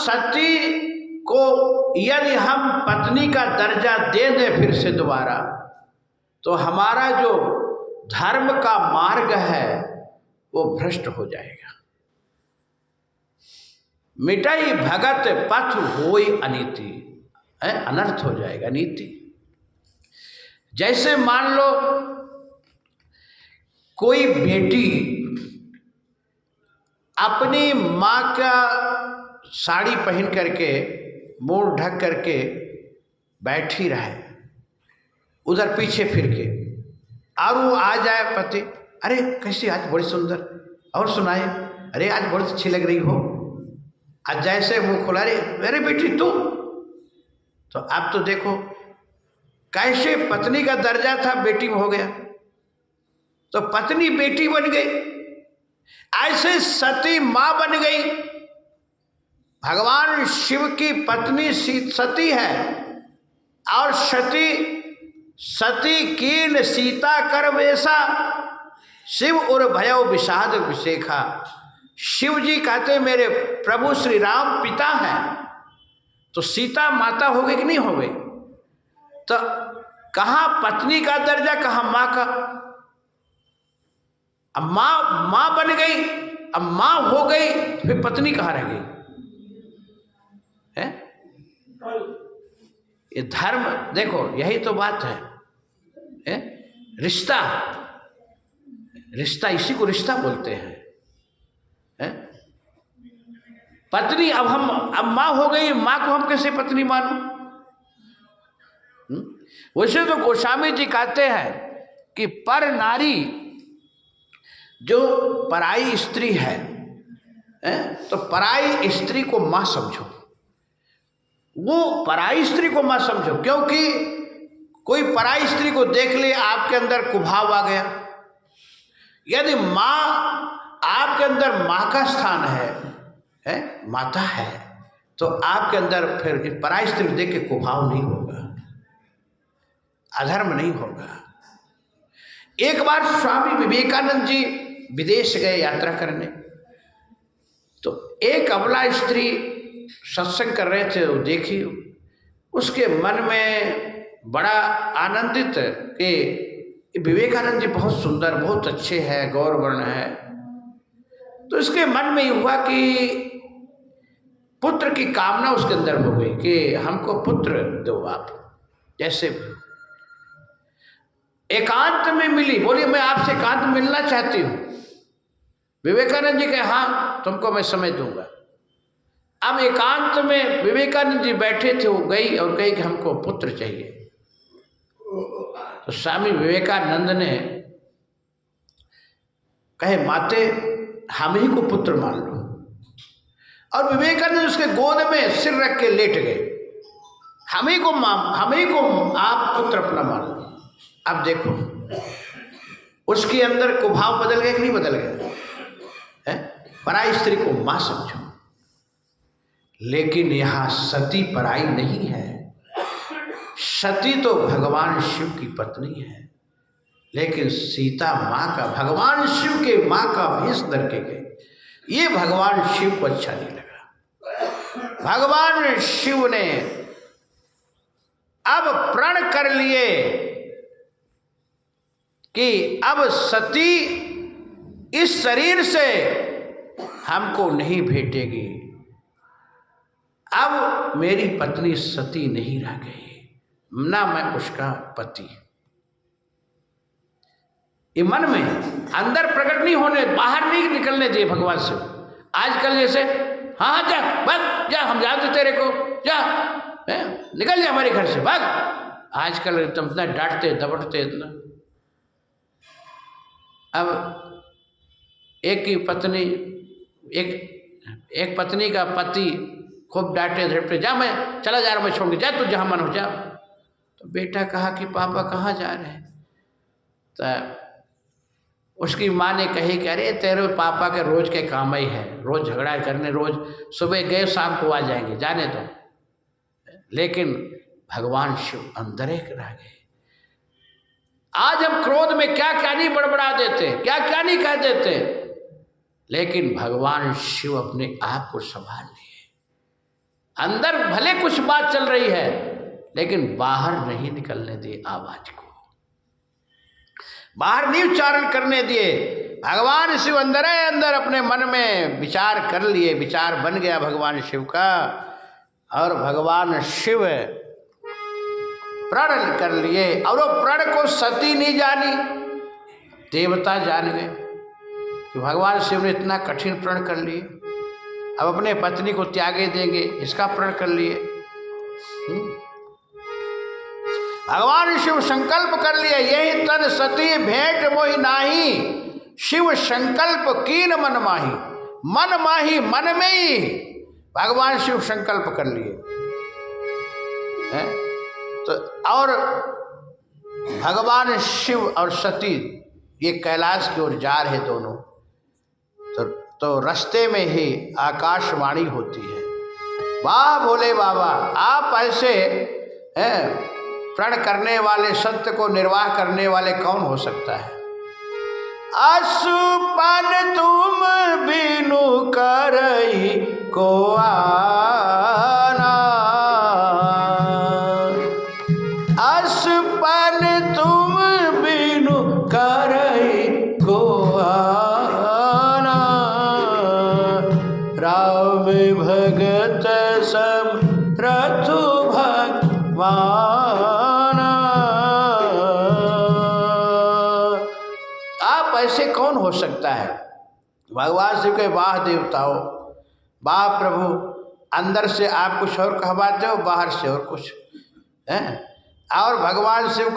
सती को यदि हम पत्नी का दर्जा दे दें फिर से दोबारा, तो हमारा जो धर्म का मार्ग है वो भ्रष्ट हो जाएगा। मिटाई भगत पथ होई अनीति, अनर्थ हो जाएगा, नीति। जैसे मान लो कोई बेटी अपनी माँ का साड़ी पहन करके मुंह ढक करके बैठी रहे उधर पीछे फिर के, और वो आ जाए पति, अरे कैसी आज बड़ी सुंदर, और सुनाए, अरे आज बहुत अच्छी लग रही हो, आज जैसे मुंह खुला रही, अरे बेटी तू, तो अब तो देखो कैसे पत्नी का दर्जा था बेटी में हो गया, तो पत्नी बेटी बन गई, ऐसे सती मां बन गई। भगवान शिव की पत्नी सती है, और सती कीन सीता कर वेशा, शिव और भयउ विषाद विशेखा। शिव जी कहते मेरे प्रभु श्री राम पिता हैं, तो सीता माता हो गई कि नहीं हो गई? तो कहाँ पत्नी का दर्जा, कहाँ माँ का? अब माँ बन गई, अब माँ हो गई, फिर पत्नी कहाँ रह गई? है ये धर्म, देखो यही तो बात है? रिश्ता, रिश्ता इसी को रिश्ता बोलते हैं। पत्नी, अब माँ हो गई, माँ को हम कैसे पत्नी मानो? वैसे तो गोस्वामी जी कहते हैं कि पर नारी जो पराई स्त्री है, तो पराई स्त्री को माँ समझो, वो पराई स्त्री को माँ समझो, क्योंकि कोई पराई स्त्री को देख ले आपके अंदर कुभाव आ गया। यदि माँ आपके अंदर माँ का स्थान है, माता है, तो आपके अंदर फिर पराई स्त्री देख के कुभाव नहीं होगा, अधर्म नहीं होगा। एक बार स्वामी विवेकानंद जी विदेश गए यात्रा करने, तो एक अबला स्त्री सत्संग कर रहे थे, वो देखी, उसके मन में बड़ा आनंदित कि विवेकानंद जी बहुत सुंदर, बहुत अच्छे हैं, गौर वर्ण है। तो उसके मन में ये हुआ कि पुत्र की कामना उसके अंदर हो गई कि हमको पुत्र दो आप। जैसे एकांत में मिली, बोली मैं आपसे एकांत में मिलना चाहती हूँ। विवेकानंद जी कहे हाँ तुमको मैं समय दूंगा। अब एकांत में विवेकानंद जी बैठे थे, वो गई और कही कि हमको पुत्र चाहिए। तो स्वामी विवेकानंद ने कहे माते हम ही को पुत्र मान लो, और विवेकानंद उसके गोद में सिर रख के लेट गए, हम ही को आप पुत्र अपना मान लो। अब देखो उसके अंदर कुभाव बदल गया कि नहीं बदल गया? पराई स्त्री को मां समझो, लेकिन यहां सती पराई नहीं है। सती तो भगवान शिव की पत्नी है, लेकिन सीता मां का, भगवान शिव के मां का भेष धर के गए। ये भगवान शिव को अच्छा नहीं लगा। भगवान शिव ने अब प्रण कर लिए कि अब सती इस शरीर से हमको नहीं भेटेगी, अब मेरी पत्नी सती नहीं रह गई, ना मैं उसका पति। ये मन में अंदर प्रकट नहीं होने, बाहर नहीं निकलने दिए भगवान से। आजकल जैसे हाँ जा भाग जा, हम जानते तेरे को, जा निकल जा हमारे घर से भाग। आजकल तुम इतना डांटते दबड़ते इतना। अब एक की पत्नी, एक पत्नी का पति खूब डांटे धड़पटे, जा मैं चला जा रहा, मैं छोड़ के, जा तू जहाँ मन हो जा। तो बेटा कहा कि पापा कहाँ जा रहे हैं? तो उसकी माँ ने कही कि अरे तेरे पापा के रोज के काम ही है, रोज झगड़ा करने, रोज सुबह गए शाम को आ जाएंगे, जाने दो। लेकिन भगवान शिव अंदर एक रह गए। आज हम क्रोध में क्या क्या नहीं बड़बड़ा देते, क्या क्या नहीं कह देते, लेकिन भगवान शिव अपने आप को संभाल लिए। अंदर भले कुछ बात चल रही है लेकिन बाहर नहीं निकलने दिए, आवाज को बाहर नहीं उच्चारण करने दिए। भगवान शिव अंदर है, अंदर अपने मन में विचार कर लिए, विचार बन गया भगवान शिव का, और भगवान शिव प्रण कर लिए। और वो प्रण को सती नहीं जानी, देवता जान गए कि भगवान शिव ने इतना कठिन प्रण कर लिए, अब अपने पत्नी को त्यागे देंगे, इसका प्रण कर लिए। भगवान शिव संकल्प कर लिए, यही तन सती भेंट मोहि नाही, शिव संकल्प कीन मन माही। मन माही, मन में ही भगवान शिव संकल्प कर लिए हैं? तो और भगवान शिव और सती ये कैलाश की ओर जा रहे दोनों, तो रास्ते में ही आकाशवाणी होती है, वाह भोले बाबा, आप ऐसे हैं प्रण करने वाले, सत्य को निर्वाह करने वाले कौन हो सकता है। असुपन तुम बिनु करई को आना, असुपन तुम बिनु करई को आना, राम भगत सब रथु भगवान। ऐसे कौन हो सकता है। भगवान शिव के वाह देवताओं, वाह प्रभु, अंदर से आप कुछ और कहवाते हो, बाहर से और कुछ है। और भगवान शिव